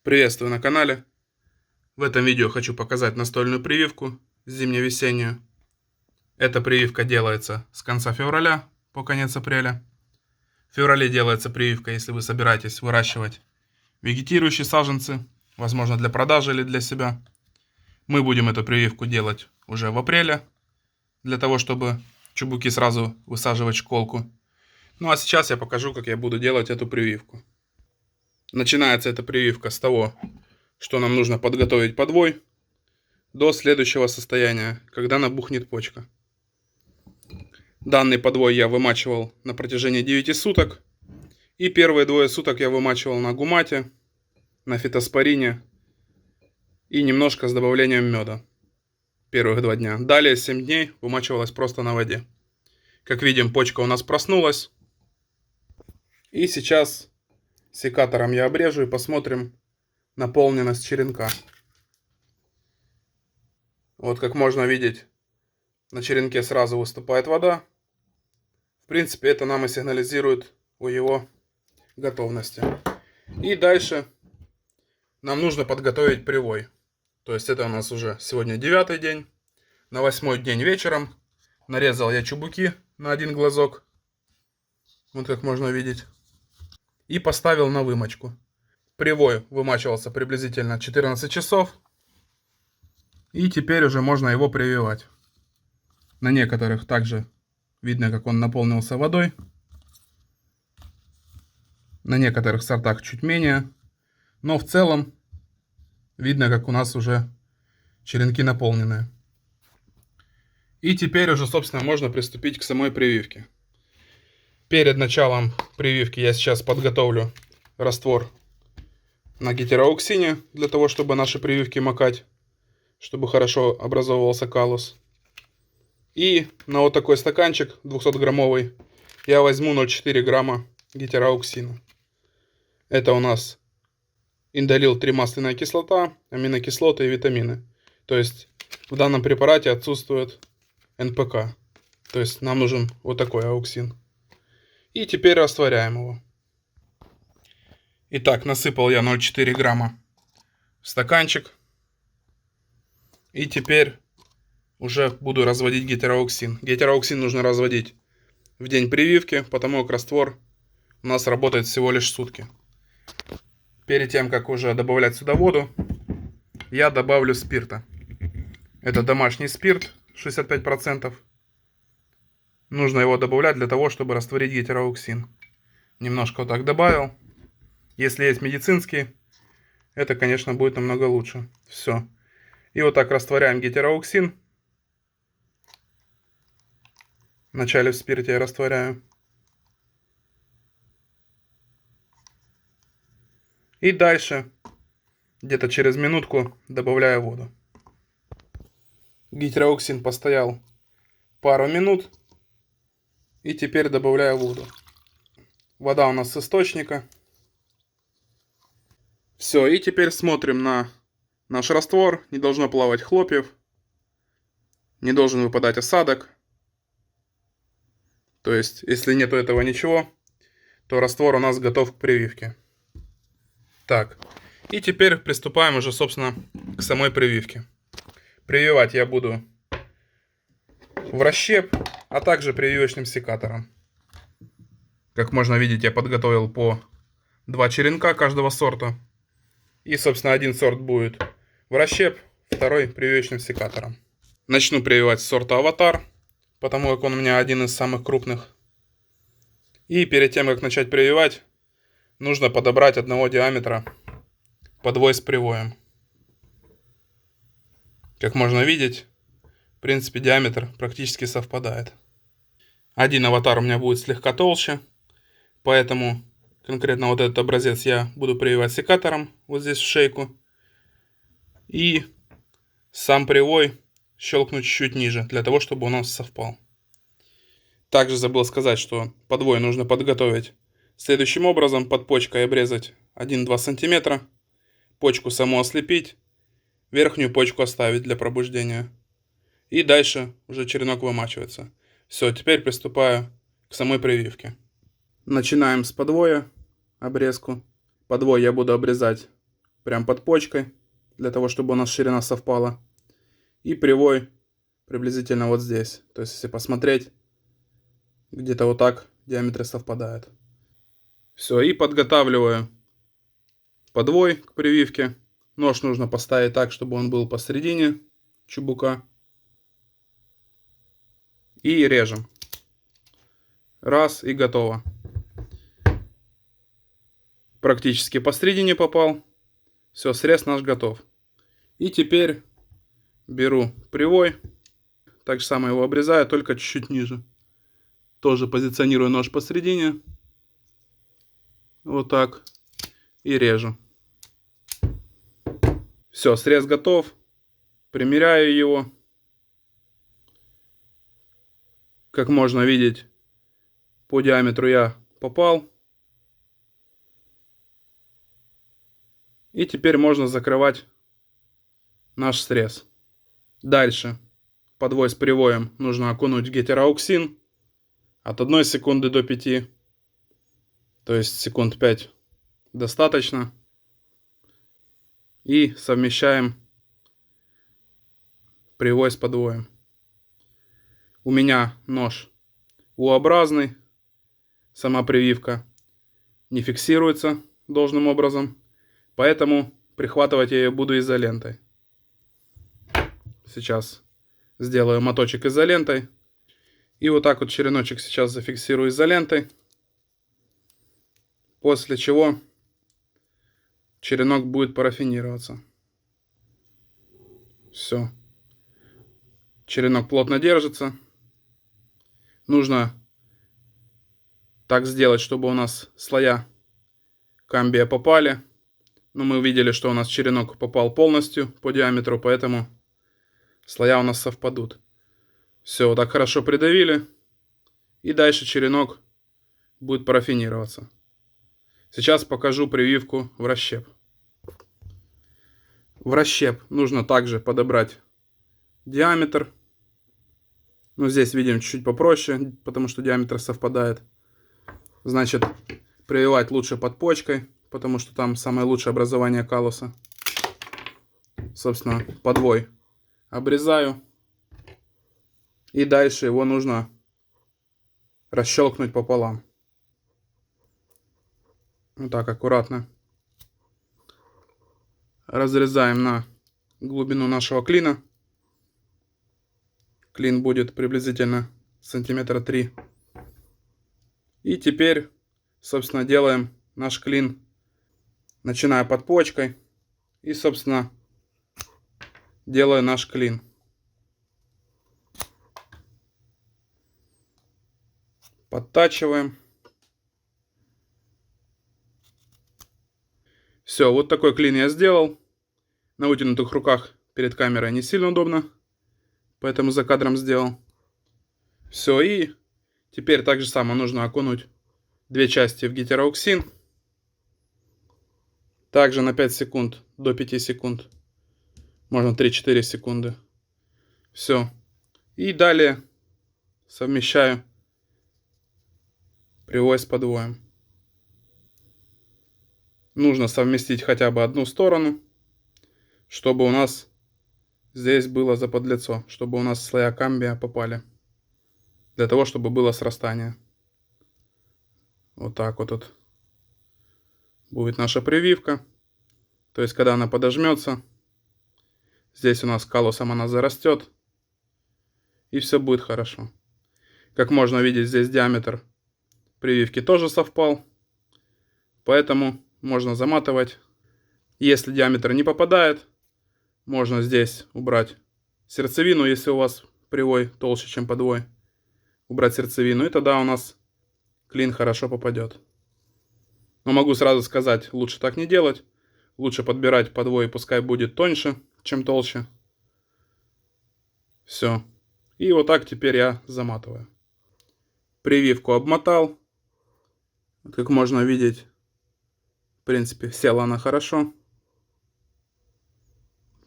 Приветствую на канале. В этом видео хочу показать настольную прививку зимне-весеннюю. Эта прививка делается с конца февраля по конец апреля. В феврале делается прививка, если вы собираетесь выращивать вегетирующие саженцы, возможно для продажи или для себя. Мы будем эту прививку делать уже в апреле, для того, чтобы чубуки сразу высаживать в школку. Ну а сейчас я покажу, как я буду делать эту прививку. Начинается эта прививка с того, что нам нужно подготовить подвой до следующего состояния, когда набухнет почка. Данный подвой я вымачивал на протяжении 9 суток. И первые двое суток я вымачивал на гумате, на фитоспорине и немножко с добавлением меда. Первых 2 дня. Далее 7 дней вымачивалась просто на воде. Как видим, почка у нас проснулась. И сейчас секатором я обрежу и посмотрим наполненность черенка. Вот как можно видеть, на черенке сразу выступает вода. В принципе, это нам и сигнализирует о его готовности. И дальше нам нужно подготовить привой. То есть это у нас уже сегодня 9-й день. На 8-й день вечером нарезал я чубуки на 1 глазок. Вот как можно видеть. И поставил на вымочку. Привой вымачивался приблизительно 14 часов. И теперь уже можно его прививать. На некоторых также видно, как он наполнился водой. На некоторых сортах чуть менее. Но в целом видно, как у нас уже черенки наполненные. И теперь уже, собственно, можно приступить к самой прививке. Перед началом прививки я сейчас подготовлю раствор на гетероауксине, для того, чтобы наши прививки макать, чтобы хорошо образовывался каллус. И на вот такой стаканчик 200-граммовый я возьму 0,4 грамма гетероауксина. Это у нас индолил тримасляная кислота, аминокислоты и витамины. То есть в данном препарате отсутствует НПК. То есть нам нужен вот такой ауксин. И теперь растворяем его. Итак, насыпал я 0,4 грамма в стаканчик. И теперь уже буду разводить гетероауксин. Гетероауксин нужно разводить в день прививки, потому как раствор у нас работает всего лишь сутки. Перед тем, как уже добавлять сюда воду, я добавлю спирта. Это домашний спирт 65%. Нужно его добавлять для того, чтобы растворить гетероауксин. Немножко вот так добавил. Если есть медицинский, это, конечно, будет намного лучше. Все. И вот так растворяем гетероауксин. Вначале в спирте я растворяю. И дальше, где-то через минутку, добавляю воду. Гетероауксин постоял пару минут. И теперь добавляю воду. Вода у нас с источника. Все, и теперь смотрим на наш раствор. Не должно плавать хлопьев. Не должен выпадать осадок. То есть, если нету этого ничего, то раствор у нас готов к прививке. Так, и теперь приступаем уже, собственно, к самой прививке. Прививать я буду в расщеп, а также прививочным секатором. Как можно видеть, я подготовил по 2 черенка каждого сорта. И, собственно, один сорт будет в расщеп, второй прививочным секатором. Начну прививать с сорта Аватар, потому как он у меня один из самых крупных. И перед тем, как начать прививать, нужно подобрать одного диаметра подвой с привоем. Как можно видеть, в принципе, диаметр практически совпадает. Один аватар у меня будет слегка толще, поэтому конкретно вот этот образец я буду прививать секатором вот здесь в шейку. И сам привой щелкну чуть-чуть ниже, для того, чтобы у нас совпал. Также забыл сказать, что подвой нужно подготовить следующим образом. Под почкой обрезать 1-2 см. Почку саму ослепить. Верхнюю почку оставить для пробуждения. И дальше уже черенок вымачивается. Все, теперь приступаю к самой прививке. Начинаем с подвоя обрезку. Подвой я буду обрезать прям под почкой, для того, чтобы у нас ширина совпала. И привой приблизительно вот здесь. То есть, если посмотреть, где-то вот так диаметры совпадают. Все, и подготавливаю подвой к прививке. Нож нужно поставить так, чтобы он был посередине чубука. И режем. Раз, и готово. Практически посередине попал. Все, срез наш готов. И теперь беру привой. Так же самое его обрезаю, только чуть-чуть ниже. Тоже позиционирую нож посередине. Вот так. И режу. Все, срез готов. Примеряю его. Как можно видеть, по диаметру я попал. И теперь можно закрывать наш срез. Дальше подвой с привоем нужно окунуть в гетероауксин от 1 секунды до 5. То есть секунд 5 достаточно. И совмещаем привой с подвоем. У меня нож U-образный. Сама прививка не фиксируется должным образом. Поэтому прихватывать я ее буду изолентой. Сейчас сделаю моточек изолентой. И вот так вот череночек сейчас зафиксирую изолентой. После чего черенок будет парафинироваться. Все. Черенок плотно держится. Нужно так сделать, чтобы у нас слоя камбия попали. Но мы увидели, что у нас черенок попал полностью по диаметру, поэтому слоя у нас совпадут. Все, вот так хорошо придавили. И дальше черенок будет парафинироваться. Сейчас покажу прививку в расщеп. В расщеп нужно также подобрать диаметр. Ну, здесь видим чуть попроще, потому что диаметр совпадает. Значит, прививать лучше под почкой, потому что там самое лучшее образование каллуса. Собственно, подвой обрезаю. И дальше его нужно расщелкнуть пополам. Вот так аккуратно. Разрезаем на глубину нашего клина. Клин будет приблизительно сантиметра 3. И теперь, собственно, делаем наш клин, начиная под почкой. И, собственно, делаю наш клин. Подтачиваем. Все, вот такой клин я сделал. На вытянутых руках перед камерой не сильно удобно, поэтому за кадром сделал. Все, и теперь так же самое нужно окунуть 2 части в гетероауксин. Также на 5 секунд, до 5 секунд. Можно 3-4 секунды. Все. И далее совмещаю привой с подвоем. Нужно совместить хотя бы одну сторону, чтобы у нас здесь было заподлицо, чтобы у нас слоя камбия попали. Для того, чтобы было срастание. Вот так вот будет наша прививка. То есть, когда она подожмется, здесь у нас каллусом она зарастет. И все будет хорошо. Как можно видеть, здесь диаметр прививки тоже совпал. Поэтому можно заматывать. Если диаметр не попадает, можно здесь убрать сердцевину, если у вас привой толще, чем подвой. Убрать сердцевину, и тогда у нас клин хорошо попадет. Но могу сразу сказать, лучше так не делать. Лучше подбирать подвой, пускай будет тоньше, чем толще. Все. И вот так теперь я заматываю. Прививку обмотал. Как можно видеть, в принципе, села она хорошо.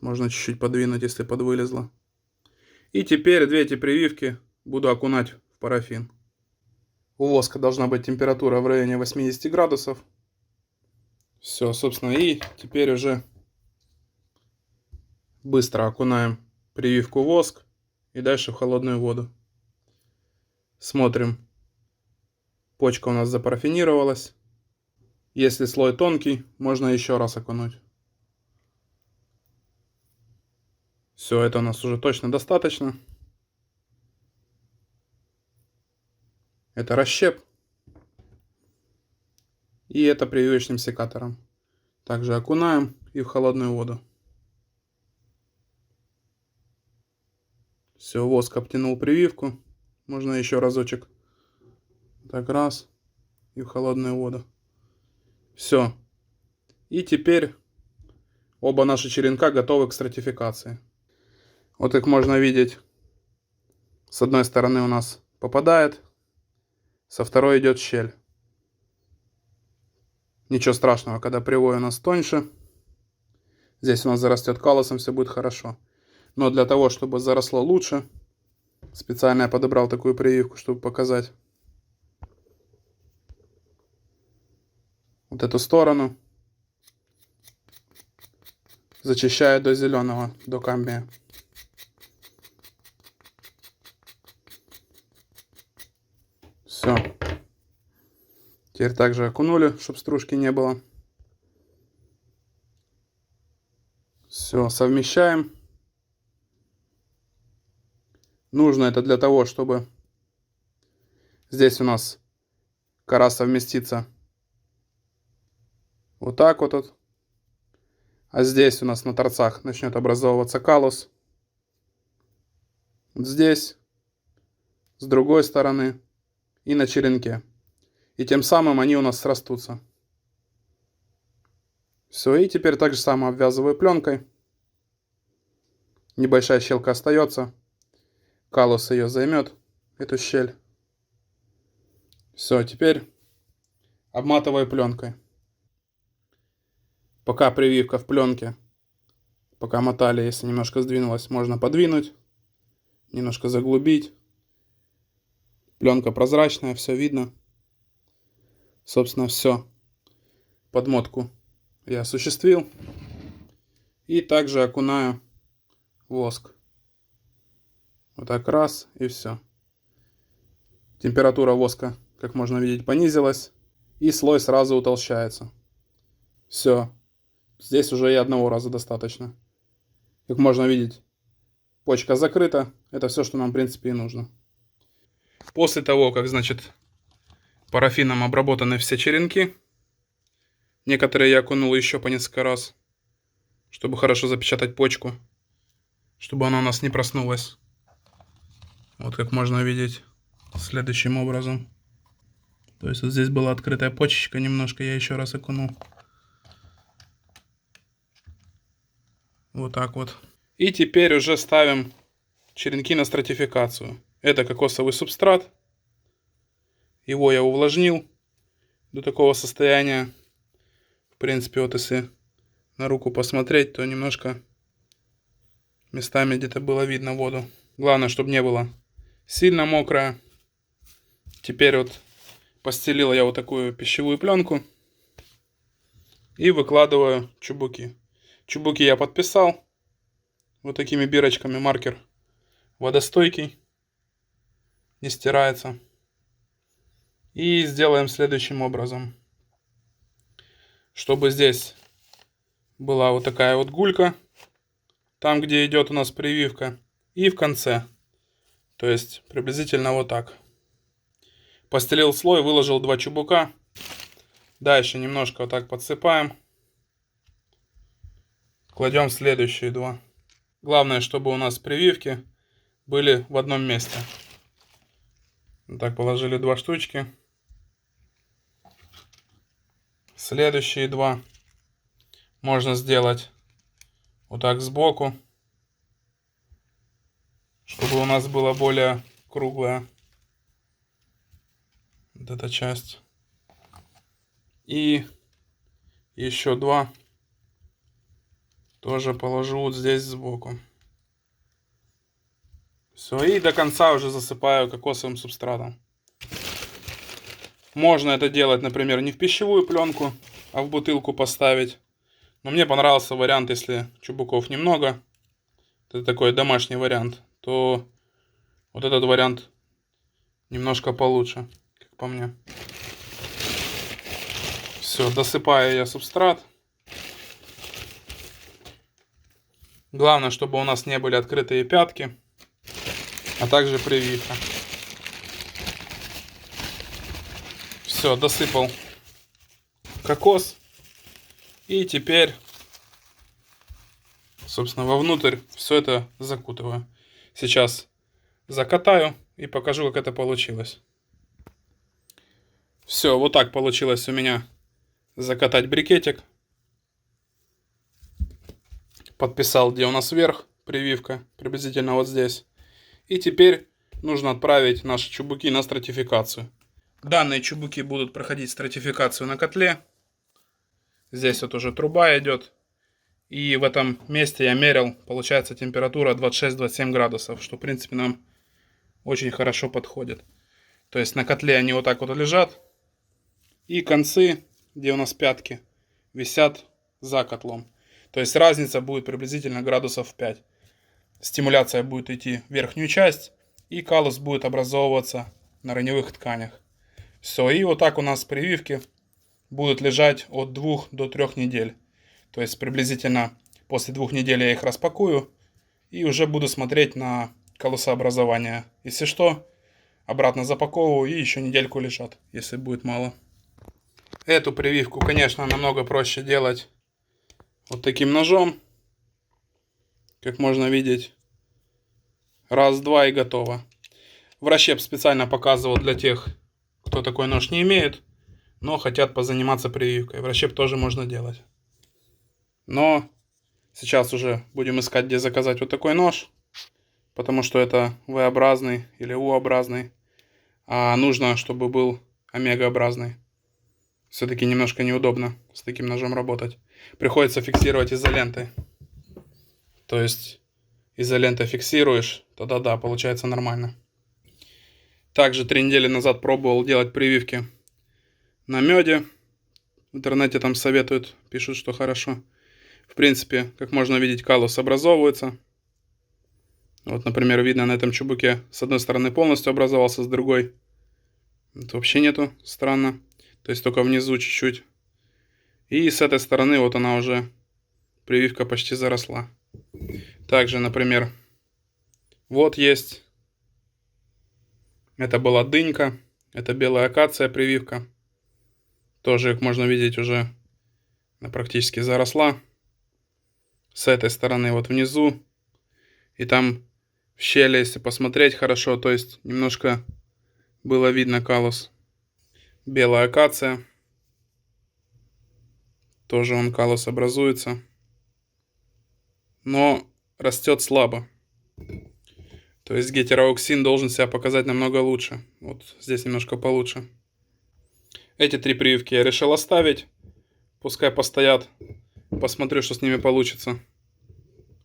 Можно чуть-чуть подвинуть, если подвылезла. И теперь 2 эти прививки буду окунать в парафин. У воска должна быть температура в районе 80 градусов. Все, собственно, и теперь уже быстро окунаем прививку в воск и дальше в холодную воду. Смотрим. Почка у нас запарафинировалась. Если слой тонкий, можно еще раз окунуть. Все, это у нас уже точно достаточно. Это расщеп. И это прививочным секатором. Также окунаем и в холодную воду. Все, воск обтянул прививку. Можно еще разочек. Так, раз. И в холодную воду. Все. И теперь оба наши черенка готовы к стратификации. Вот как можно видеть, с одной стороны у нас попадает, со второй идет щель. Ничего страшного, когда привой у нас тоньше. Здесь у нас зарастет каллусом, все будет хорошо. Но для того, чтобы заросло лучше, специально я подобрал такую прививку, чтобы показать. Вот эту сторону. Зачищаю до зеленого, до камбия. Все. Теперь также окунули, чтобы стружки не было. Все, совмещаем. Нужно это для того, чтобы здесь у нас кора совместится вот так вот. А здесь у нас на торцах начнет образовываться каллус. Вот здесь, с другой стороны и на черенке. И тем самым они у нас срастутся. Все, и теперь так же самое обвязываю пленкой. Небольшая щелка остается. Каллус ее займет, эту щель. Все, теперь обматываю пленкой. Пока прививка в пленке, пока мотали, если немножко сдвинулась, можно подвинуть, немножко заглубить. Пленка прозрачная, все видно. Собственно, все. Подмотку я осуществил. И также окунаю воск. Вот так раз и все. Температура воска, как можно видеть, понизилась. И слой сразу утолщается. Все. Здесь уже и одного раза достаточно. Как можно видеть, почка закрыта. Это все, что нам, в принципе, и нужно. После того, как, значит, парафином обработаны все черенки, некоторые я окунул еще по несколько раз, чтобы хорошо запечатать почку, чтобы она у нас не проснулась. Вот как можно видеть следующим образом. То есть вот здесь была открытая почечка, немножко я еще раз окунул. Вот так вот. И теперь уже ставим черенки на стратификацию. Это кокосовый субстрат. Его я увлажнил до такого состояния. В принципе, вот если на руку посмотреть, то немножко местами где-то было видно воду. Главное, чтобы не было сильно мокрое. Теперь вот постелил я вот такую пищевую пленку. И выкладываю чубуки. Чубуки я подписал. Вот такими бирочками, маркер водостойкий. Не стирается. И сделаем следующим образом. Чтобы здесь была вот такая вот гулька. Там, где идет у нас прививка. И в конце. То есть приблизительно вот так. Постелил слой, выложил 2 чубука. Дальше немножко вот так подсыпаем. Кладем следующие 2. Главное, чтобы у нас прививки были в одном месте. Вот так положили 2 штучки. Следующие 2 можно сделать вот так сбоку, чтобы у нас была более круглая вот эта часть. И еще 2 тоже положу вот здесь сбоку. Все, и до конца уже засыпаю кокосовым субстратом. Можно это делать, например, не в пищевую пленку, а в бутылку поставить. Но мне понравился вариант, если чубуков немного, это такой домашний вариант, то вот этот вариант немножко получше, как по мне. Все, досыпаю я субстрат. Главное, чтобы у нас не были открытые пятки, а также прививка. Все, досыпал кокос. И теперь, собственно, вовнутрь все это закутываю. Сейчас закатаю и покажу, как это получилось. Все, вот так получилось у меня закатать брикетик. Подписал, где у нас вверх прививка, приблизительно вот здесь. И теперь нужно отправить наши чубуки на стратификацию. Данные чубуки будут проходить стратификацию на котле. Здесь вот уже труба идет. И в этом месте я мерил, получается температура 26-27 градусов, что в принципе нам очень хорошо подходит. То есть на котле они вот так вот лежат. И концы, где у нас пятки, висят за котлом. То есть разница будет приблизительно градусов 5. Стимуляция будет идти в верхнюю часть, и каллус будет образовываться на раневых тканях. Все, и вот так у нас прививки будут лежать от 2 до 3 недель. То есть приблизительно после 2 недель я их распакую и уже буду смотреть на каллусообразование. Если что, обратно запаковываю и еще недельку лежат, если будет мало. Эту прививку, конечно, намного проще делать вот таким ножом. Как можно видеть, раз-два и готово. Вращеп специально показывал для тех, кто такой нож не имеет, но хотят позаниматься прививкой. Вращеп тоже можно делать. Но сейчас уже будем искать, где заказать вот такой нож, потому что это V-образный или U-образный, а нужно, чтобы был омега-образный. Все-таки немножко неудобно с таким ножом работать. Приходится фиксировать изолентой. То есть изолентой фиксируешь, тогда да, получается нормально. Также 3 недели назад пробовал делать прививки на меде. В интернете там советуют, пишут, что хорошо. В принципе, как можно видеть, каллус образовывается. Вот, например, видно на этом чубуке. С одной стороны полностью образовался, с другой это вообще нету. Странно. То есть только внизу чуть-чуть. И с этой стороны вот она уже, прививка почти заросла. Также, например, вот есть. Это была дынька. Это белая акация прививка. Тоже, как можно видеть, уже она практически заросла. С этой стороны вот внизу. И там в щели, если посмотреть хорошо, то есть немножко было видно каллус. Белая акация. Тоже он каллус образуется. Но растет слабо. То есть гетероауксин должен себя показать намного лучше. Вот здесь немножко получше. Эти 3 прививки я решил оставить. Пускай постоят. Посмотрю, что с ними получится.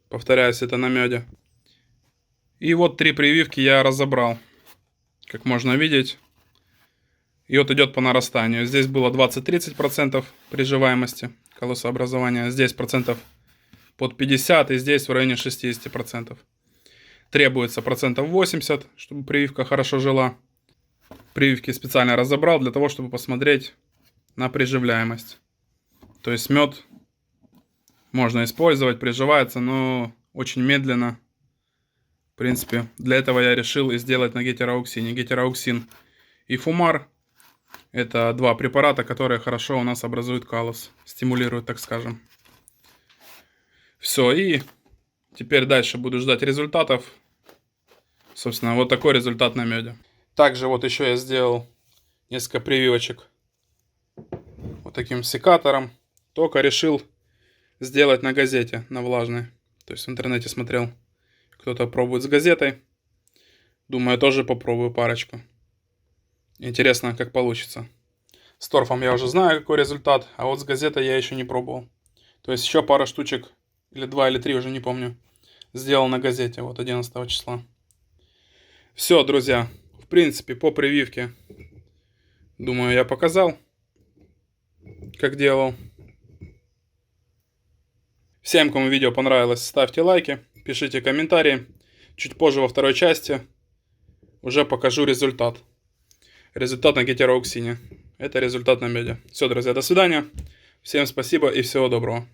Повторяюсь, это на меде. И вот 3 прививки я разобрал. Как можно видеть. И вот идет по нарастанию. Здесь было 20-30% приживаемости каллусообразования. Здесь процентов под 50 и здесь в районе 60%. Требуется процентов 80, чтобы прививка хорошо жила. Прививки специально разобрал для того, чтобы посмотреть на приживляемость. То есть мед можно использовать, приживается, но очень медленно. В принципе, для этого я решил и сделать на гетероауксине. Гетероауксин и фумар — это 2 препарата, которые хорошо у нас образуют каллус, стимулируют, так скажем. Все, и теперь дальше буду ждать результатов. Собственно, вот такой результат на меде. Также вот еще я сделал несколько прививочек вот таким секатором. Только решил сделать на газете, на влажной. То есть в интернете смотрел, кто-то пробует с газетой. Думаю, тоже попробую парочку. Интересно, как получится. С торфом я уже знаю, какой результат, а вот с газетой я еще не пробовал. То есть еще пару штучек, или 2, или 3, уже не помню, сделал на газете, вот 11 числа. Все, друзья, в принципе, по прививке, думаю, я показал. как делал. Всем, кому видео понравилось, ставьте лайки, пишите комментарии. Чуть позже во второй части уже покажу результат. Результат на гетероуксине. Это результат на меди. Все, друзья, до свидания. Всем спасибо и всего доброго.